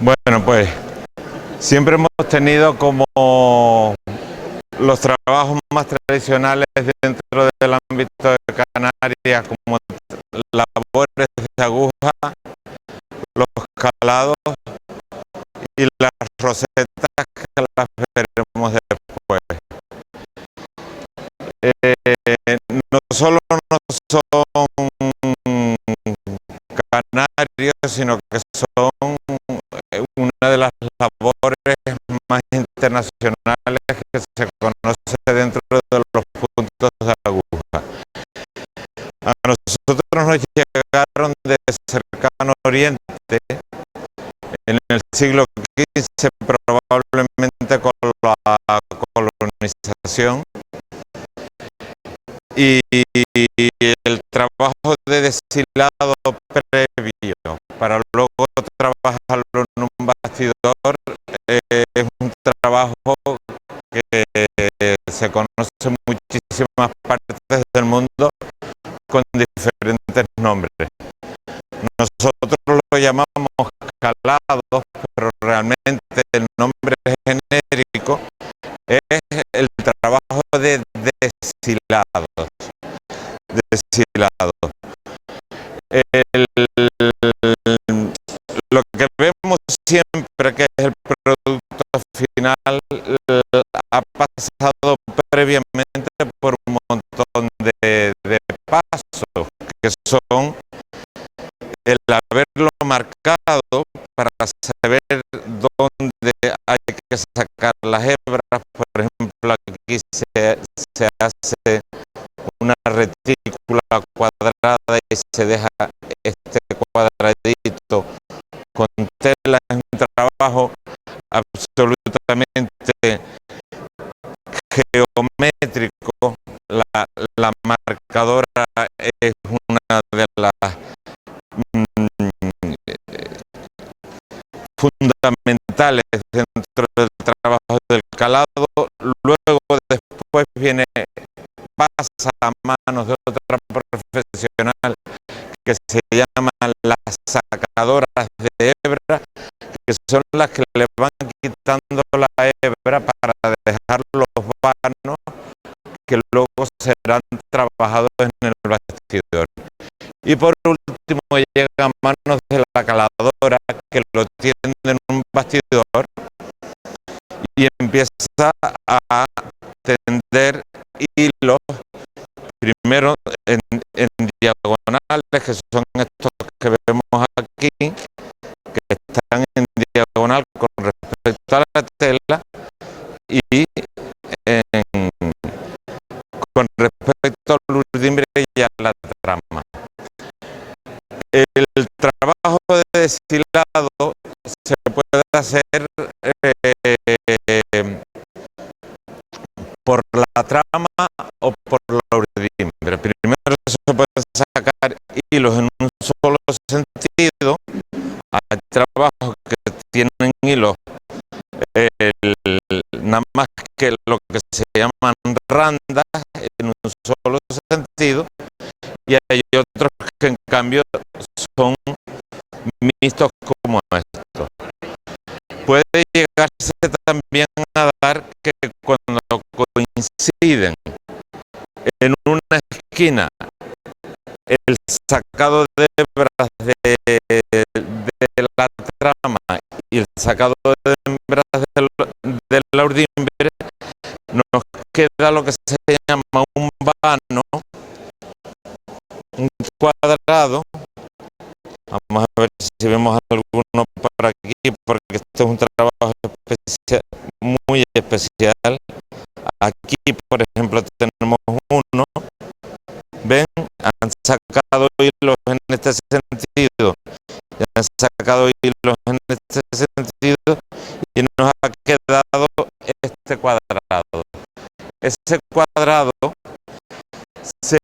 Bueno, pues siempre hemos tenido como los trabajos más tradicionales dentro del ámbito de Canarias, como labores de aguja, los calados y las rosetas que las veremos después. No solo no son canarios, sino que son una de las labores más internacionales que se conoce dentro de los puntos de aguja. A nosotros nos llegaron de cercano oriente en el siglo XV, probablemente con la colonización, y el trabajo de deshilado previo para luego trabajarlo en un bastidor es un trabajo que se conoce en muchísimas partes del mundo con diferentes nombres. Nosotros lo llamamos calados, pero realmente el nombre genérico es el trabajo de deshilados. Lo que vemos siempre que es el producto final ha pasado previamente por un montón de pasos, que son el haberlo marcado para saber dónde hay que sacar las hebras. Por ejemplo, aquí se hace una retícula cuadrada y se deja este cuadradito con tela. Es un trabajo absolutamente geométrico. La marcadora es una de las fundamentales dentro del trabajo del calado. Luego después pasa a manos de otra profesional que se llaman las sacadoras de hebra, que son las que le van quitando la hebra para dejar los vanos que luego serán trabajados en el bastidor. Y por último llega a manos de la caladora, que lo tiende en un bastidor y empieza a tender hilos, primero en diagonales, que son estos que vemos aquí, que están en diagonal con respecto a la tela, y con respecto al urdimbre y a la trama. El trabajo de deshilado se puede hacer por la trama o por la urdimbre. Primero se puede sacar hilos en un solo sentido. Hay trabajos que tienen hilos nada más que lo que se llaman randas en un solo sentido, y hay otros que en cambio son mixtos como estos. Puede llegarse también a dar que cuando coinciden en una esquina el sacado de hebras de la trama y el sacado de hebras de la urdimbre, nos queda lo que se llama un vano, un cuadrado. Vamos a ver si vemos alguno por aquí, porque este es un trabajo muy especial. Aquí, por ejemplo, tenemos uno. Ven, han sacado hilos en este sentido, han sacado hilos en este sentido, y nos ha quedado este cuadrado. Ese cuadrado se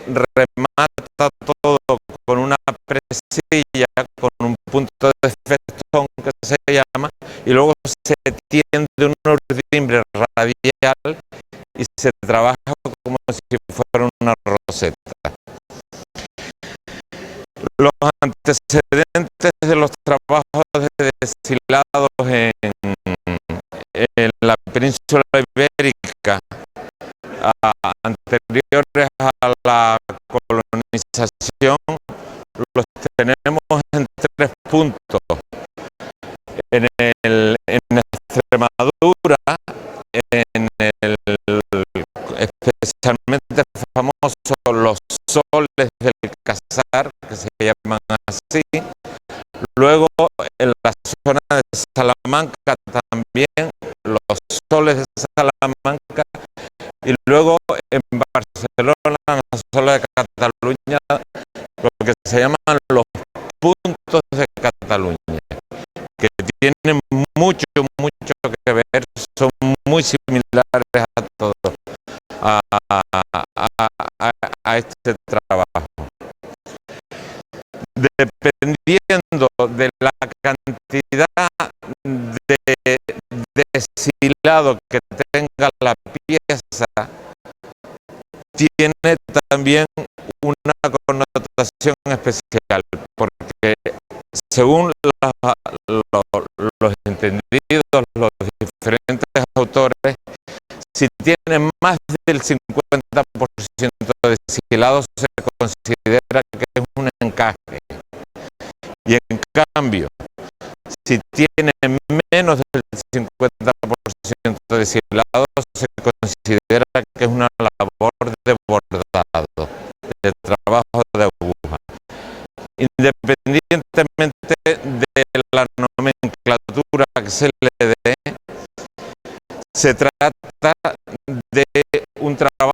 remata todo con una presilla, con un punto de festón que se llama, y luego se tiende un urdimbre radial y se trabaja como si fuera una roseta. Los antecedentes de los trabajos de deshilados en la península ibérica, anteriores a la colonización, los tenemos en 3 puntos. En Extremadura, especialmente famosos los soles del Casar, que se llaman así. Luego en la zona de Salamanca también los soles de Salamanca, y luego en Barcelona, en la zona de Cataluña, lo que se llaman los puntos de Cataluña, que tienen mucho que ver, son muy similares a todos, a este trabajo. Dependiendo de la cantidad de deshilado que tenga la pieza, tiene también una connotación especial, porque según los entendidos, los diferentes autores, si tiene más del 50% de deshilado, se considera que es un encaje. Y en cambio, si tiene menos del 50% de deshilado, se considera que es una labor de bordado, de trabajo de aguja. Independientemente de la nomenclatura que se le dé, se trata de un trabajo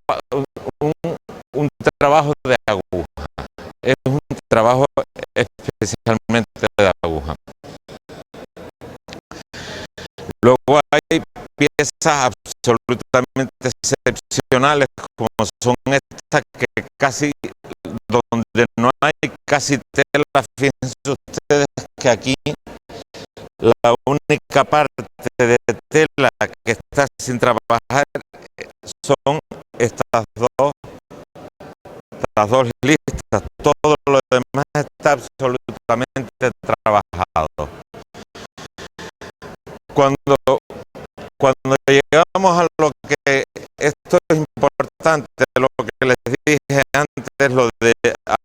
de aguja. Es un trabajo especialmente de aguja. Luego hay piezas absolutamente excepcionales, como son estas, que casi, donde no hay casi tela. Fíjense ustedes que aquí la única parte de tela que está sin trabajar son estas dos listas. Todo lo demás está absolutamente trabajado. Cuando llegamos a lo que esto es importante, lo que les dije antes, lo de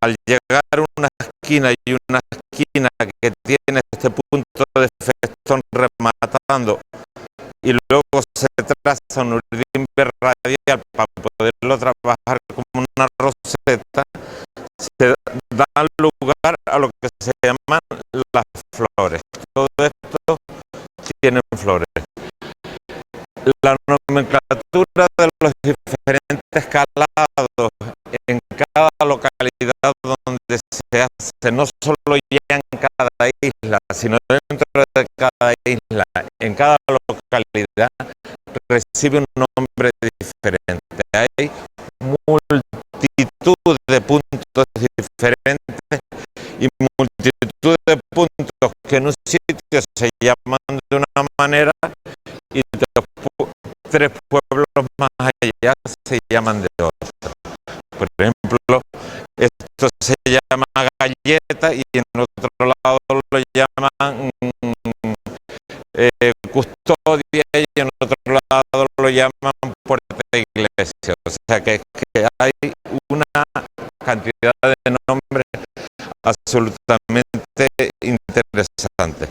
al llegar a una esquina y una esquina que tiene este punto de festón rematando, y luego se traza un urdimbre radial para poderlo trabajar como una roseta, se da lugar a lo que se llaman las flores. Todo esto tiene flores. La nomenclatura de los diferentes calados en cada localidad donde se hace, no solo ya en cada isla, sino dentro de cada isla, en cada localidad, recibe un nombre diferente. Hay multitud de puntos diferentes y multitud de puntos que en un sitio se llaman de una manera y después 3 pueblos más allá se llaman de otra. Por ejemplo, esto se llama Galleta y en otro lado lo llaman Custodia y en otro lado lo llaman Puerta Iglesia. O sea que hay una cantidad de nombres absolutamente interesantes.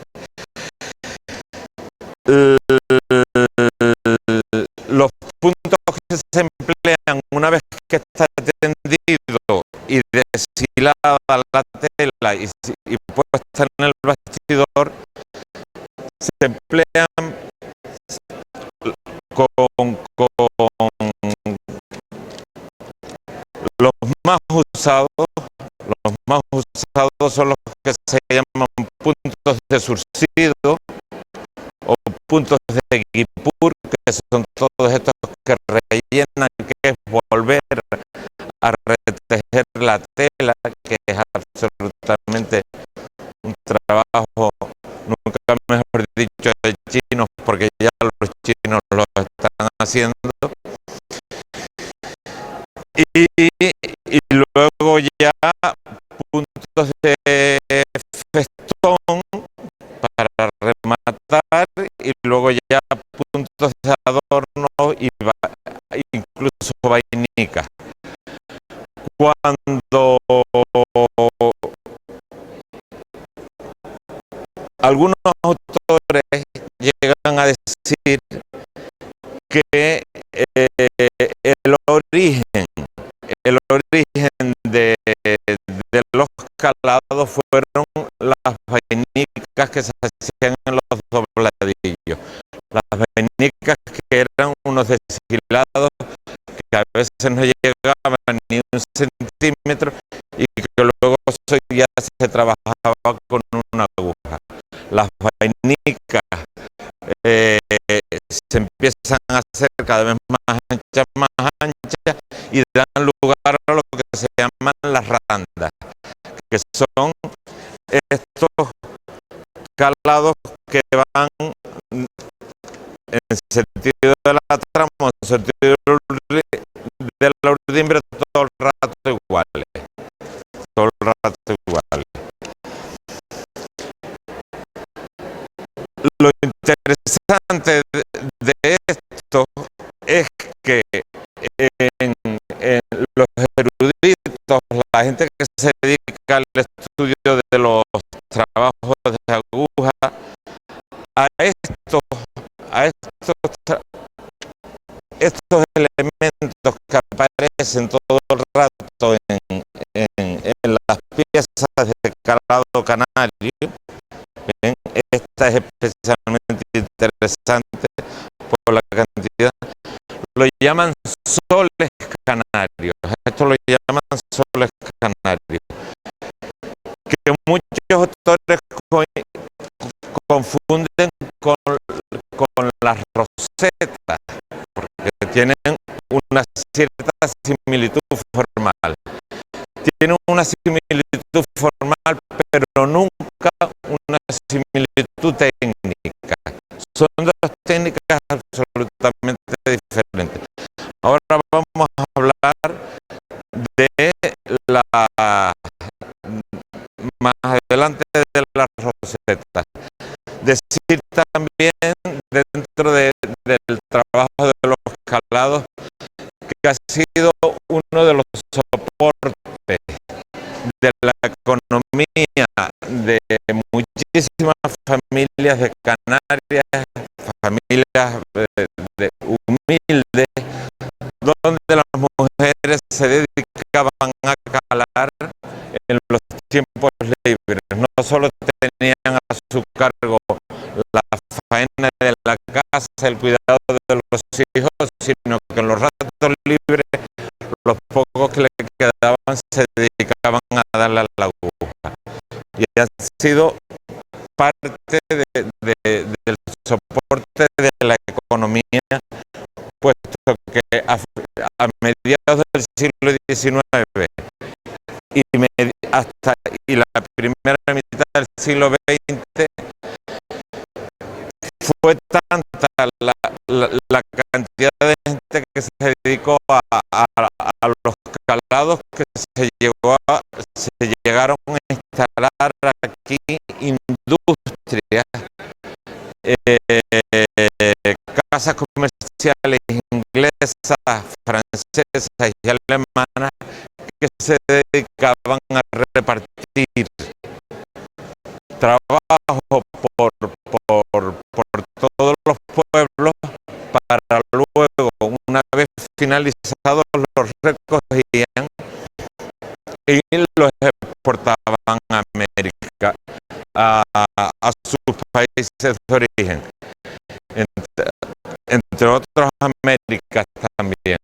Los puntos que se emplean una vez que está tendido y deshilada la tela y puesta en el bastidor, se emplean con los más usados. Los más usados son los que se llaman puntos de surcido o puntos de guipur, que son todos estos que rellenan, que es volver a retejer la tela, que es absolutamente un trabajo, nunca mejor dicho, de chinos, porque ya los chinos lo están haciendo. Y luego ya puntos de festón para rematar y luego ya puntos de adorno y incluso vainicas. Cuando algunos autores llegan a decir que el origen de los calados fueron las vainicas que se hacían en los dobladillos. Las vainicas que eran unos deshilados que a veces no llegaban ni un centímetro y que luego ya se trabajaba con una aguja. Las vainicas se empiezan a hacer cada vez más anchas y dan lugar a lo que se llaman las randas, que son estos calados que van en sentido de la trama, en sentido de la urdimbre, todo el rato iguales. Todo el rato iguales. Lo interesante de esto es que en los eruditos, la gente que se dedica al estudio de los trabajos de aguja, a estos elementos que aparecen todo el rato en las piezas de calado canario, esta es especialmente interesante por la cantidad, lo llaman soles canarios. Esto lo llaman soles canarios, que muchos autores confunden con las rosetas, porque tienen una cierta similitud formal. Tienen una similitud formal, pero nunca una similitud técnica. Son dos técnicas absolutamente diferentes. Ahora vamos a hablar de más adelante de las rosetas. Decir también dentro del trabajo de los calados que ha sido uno de los soportes de la economía de muchísimas familias de Canarias, familias humildes, donde las mujeres se dedicaban a calar en los tiempos libres. No solo tenían a su cargo la faena de la casa, el cuidado de los hijos, sino que en los ratos libres, los pocos que le quedaban se dedicaban a darle a la aguja. Y ha sido parte del soporte de la economía, puesto que a mediados del siglo XIX y la primera mitad del siglo XX fue tanta la cantidad de gente que se dedicó a los calados que se llegaron a instalar aquí industrias, casas comerciales inglesas, francesas y alemanas que se dedicaban a repartir trabajo por todos los pueblos para luego, una vez finalizados, los recogían y los exportaban a América, a sus países de origen, entre otros Américas también.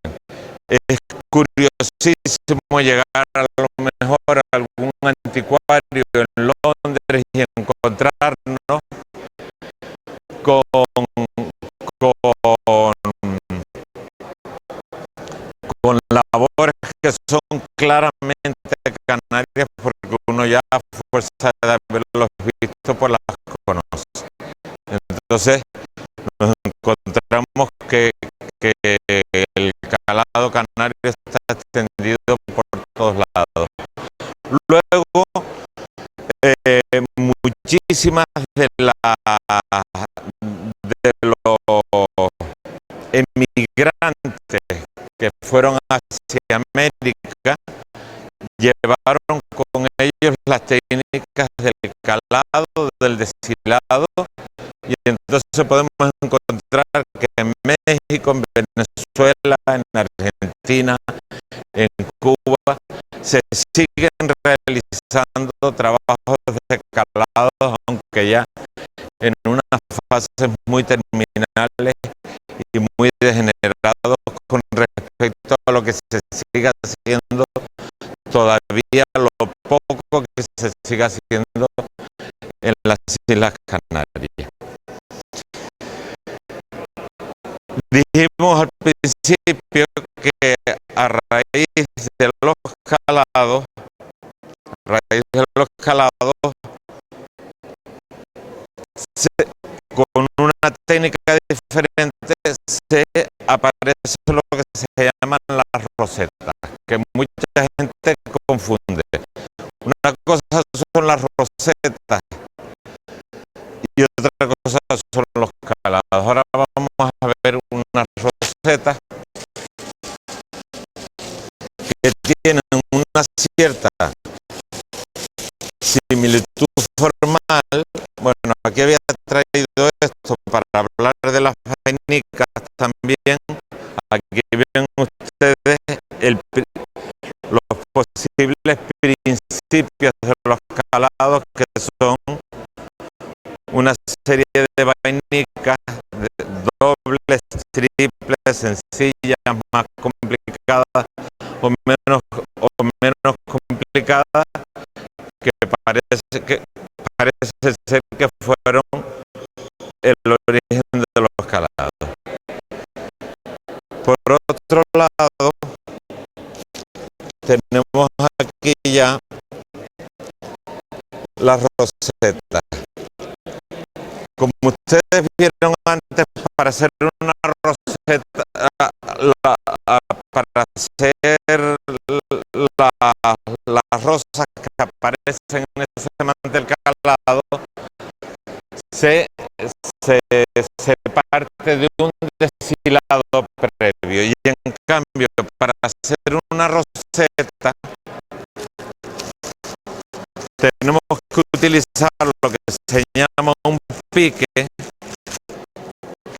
Es curiosísimo llegar a lo mejor a algún anticuario en Londres y encontrarnos con labores que son claramente canarias, porque uno ya a fuerza de haberlos visto por las conoce. Entonces nos encontramos que el calado canario está extendido por todos lados. Luego muchísimas de los emigrantes que fueron hacia América llevaron con ellos las técnicas del calado, del deshilado, y entonces podemos encontrar que en México, en Venezuela, en Argentina, en Cuba, se siguen realizando trabajos de calado, aunque ya en unas fases muy terminales y muy degenerados con respecto a lo que se sigue haciendo todavía, lo poco que se sigue haciendo en las Islas Canarias. Dijimos al principio que a raíz de los calados, con una técnica diferente se aparece lo que se llaman las rosetas, que mucha gente confunde. Una cosa son las rosetas y otra cosa son los calados. Ahora vamos a ver unas rosetas que tienen una cierta similitud formal. Bueno, aquí había traído esto para hablar de las vainicas también. Aquí ven ustedes los posibles principios de los calados, que son una serie de vainicas dobles, triples, sencillas, más complicadas o menos complicadas, que parece ser que fueron el origen de los calados. Por otro lado, tenemos aquí ya las rosetas. Como ustedes vieron antes, para hacer una roseta, para hacer las rosas que aparecen en ese mantel calado, se parte de un deshilado previo, y en cambio para hacer una roseta tenemos que utilizar lo que se llama un pique,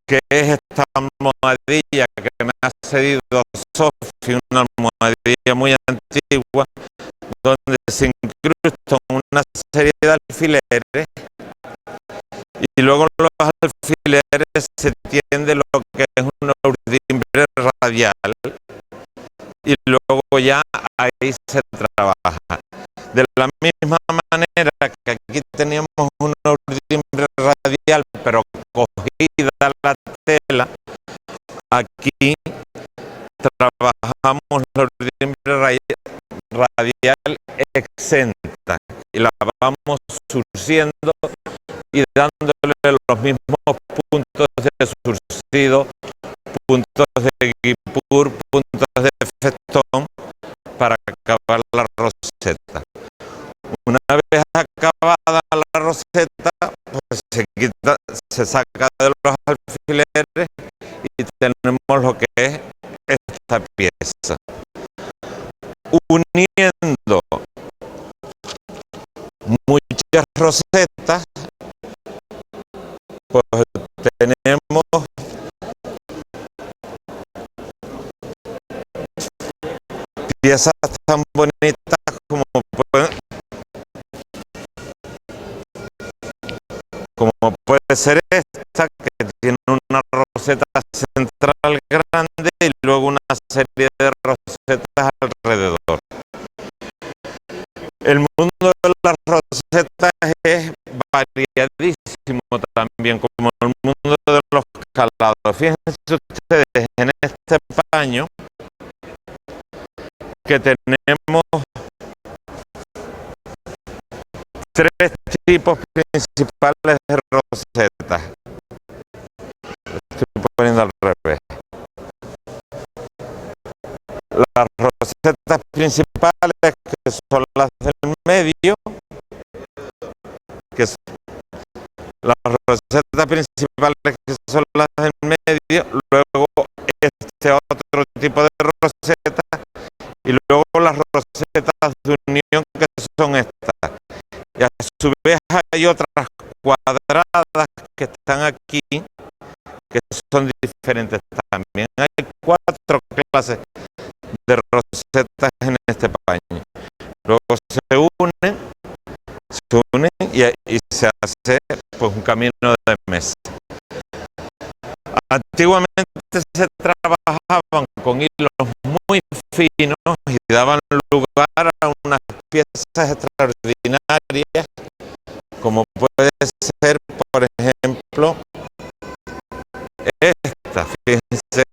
que es esta almohadilla que me ha cedido Sofi, una almohadilla muy antigua, donde se incrustan una serie de alfileres, y luego los alfileres se tiende lo que es una urdimbre radial, y luego ya ahí se trabaja. De la misma manera que aquí teníamos una urdimbre radial, pero cogida la tela, aquí trabajamos la urdimbre radial exenta y la vamos surciendo y dándole los mismos puntos de surcido, puntos de guipur, puntos de festón, para acabar la roseta. Una vez acabada la roseta, pues se saca de los alfileres y tenemos lo que es esta pieza. Uniendo muchas rosetas, pues tenemos piezas tan bonitas como puede ser esta, que tiene una roseta central grande y luego una serie de rosetas alrededor. El mundo de las rosetas es variadísimo también, como el mundo de los calados. Fíjense ustedes en este paño que tenemos tres tipos principales de rosetas. Estoy poniendo al revés. Las rosetas principales, que son las del medio, que las rosetas principales que son las del medio, luego este otro tipo de roseta y luego las rosetas de unión que son estas. Y a su vez hay otras cuadradas que están aquí que son diferentes también. Hay 4 clases de rosetas en este paño. Luego se unen y se hace pues un camino de mesa. Antiguamente se trabajaban con hilos muy finos y daban lugar a unas piezas extraordinarias, como puede ser, por ejemplo, esta. Fíjense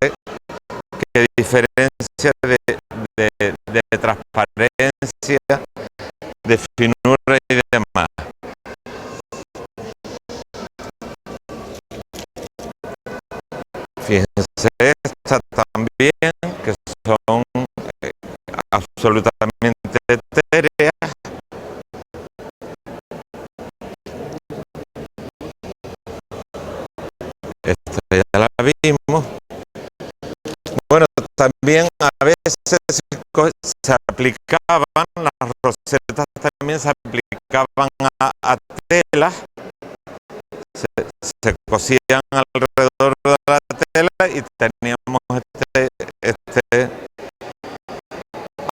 qué diferencia de transparencia, de finura y demás. Fíjense esta también, que son absolutamente etéreas. Esta ya la vimos. Bueno, también a veces se aplicaban, las rosetas también se aplicaban a telas, se cosían alrededor de la tela y teníamos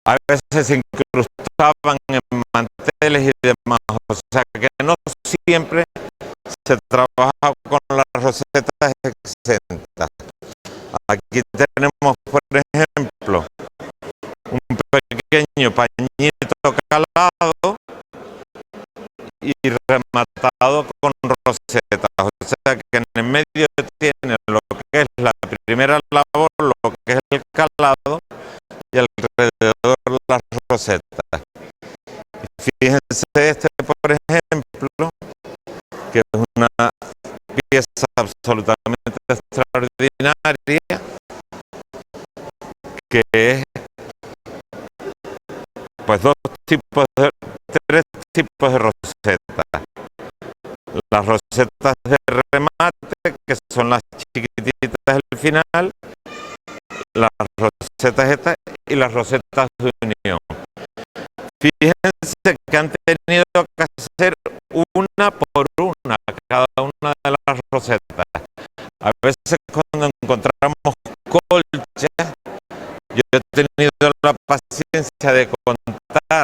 a veces se incrustaban en manteles y demás, o sea que no siempre se trabaja con las rosetas exentas. Aquí tenemos, por ejemplo, un pequeño pañito calado y rematado con rosetas, o sea que en el medio tiene lo que es la primera labor, lo que es el calado, y alrededor las rosetas. Fíjense este, por ejemplo, que es una pieza absolutamente extraordinaria, que es pues tres tipos de rosetas. Las rosetas de remate, que son las chiquititas del final, las rosetas estas y las rosetas de unión. Fíjense que han tenido que hacer una por una cada una de las rosetas. A veces cuando encontramos colchas, yo he tenido la paciencia de contar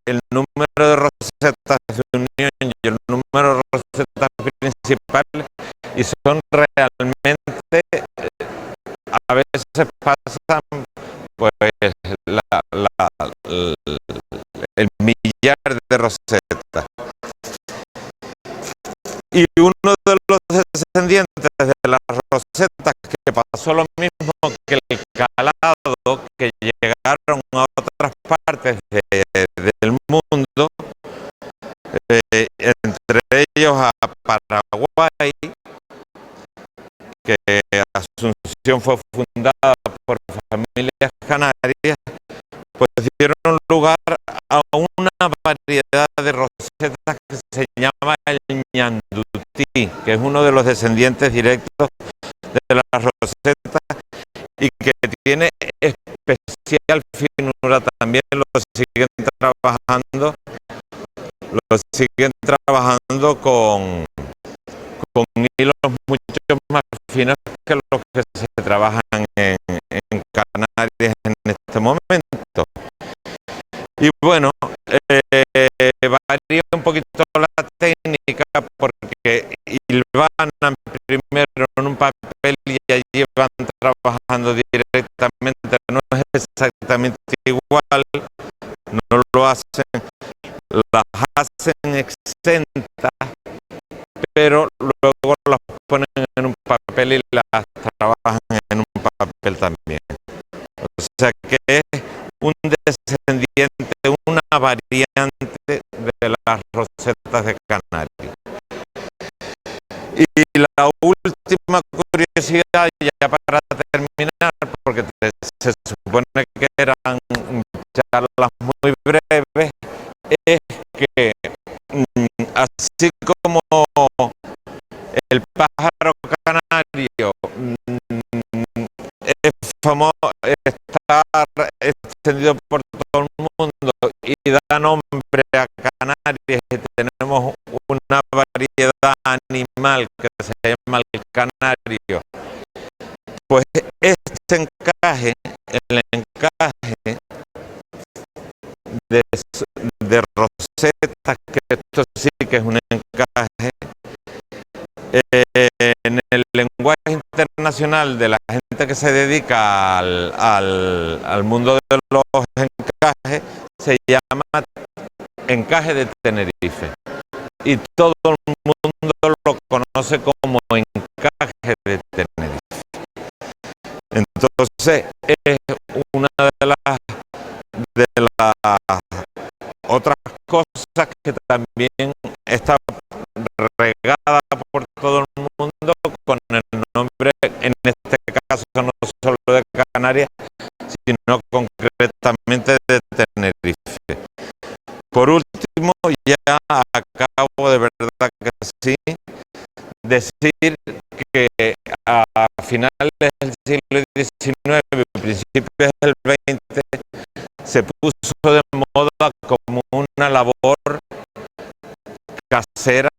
el número de rosetas de unión y el número de rosetas principales, y son realmente, a veces pasan pues el millar de rosetas. Y uno de los descendientes de las rosetas que pasó lo mismo que el calado, que llegaron a otras partes del mundo, entre ellos a Paraguay, que Asunción fue fundada por familias canarias, pues dieron lugar a una variedad de rosetas que se llama el ñandutí, que es uno de los descendientes directos de las rosetas y que tiene especial finura. También lo siguen trabajando con hilos mucho más finos que los que se trabajan en Canarias en este momento. Y bueno, varía un poquito la técnica, porque hilvanan primero en un papel y allí van trabajando directamente. No es exactamente igual, no lo hacen, las hacen exentas, pero luego las ponen en un papel y las trabajan en un papel también. O sea que es un descendiente, una variante de las rosetas de Canarias. Y la última curiosidad, ya para terminar, porque se supone que eran charlas muy breves, es que así como El pájaro canario es famoso, está extendido por todo el mundo y da nombre a Canarias. Y tenemos una variedad animal que se llama el canario. Pues este encaje, el encaje de rosetas, que esto sí que es un encaje, en el lenguaje internacional de la gente que se dedica al mundo de los encajes, se llama encaje de Tenerife. Y todo el mundo lo conoce como encaje de Tenerife. Entonces, es una de las otras cosas que también está regada por todo el mundo con el nombre, en este caso no solo de Canarias, sino concretamente de Tenerife. Por último, ya acabo de verdad que sí, decir que a finales del siglo XIX y principios del XX se puso de moda como una labor casera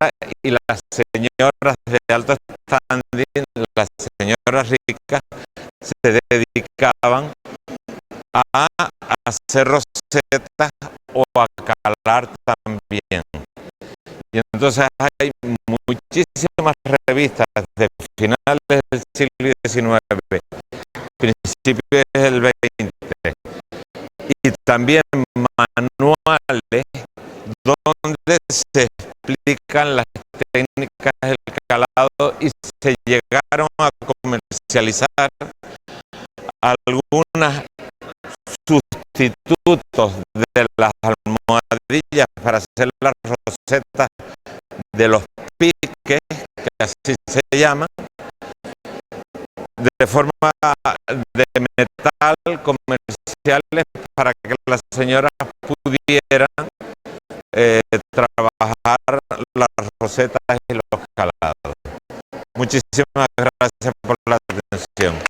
y las señoras de alto standing, las señoras ricas, se dedicaban a hacer rosetas o a calar también. Y entonces hay muchísimas revistas de finales del siglo XIX, principios del XX, y también manuales donde se explican las técnicas del calado y se llegaron a comercializar algunos sustitutos de las almohadillas para hacer las rosetas de los piques, que así se llaman, de forma de metal, comerciales, para que las señoras pudieran trabajar las rosetas y los calados. Muchísimas gracias por la atención.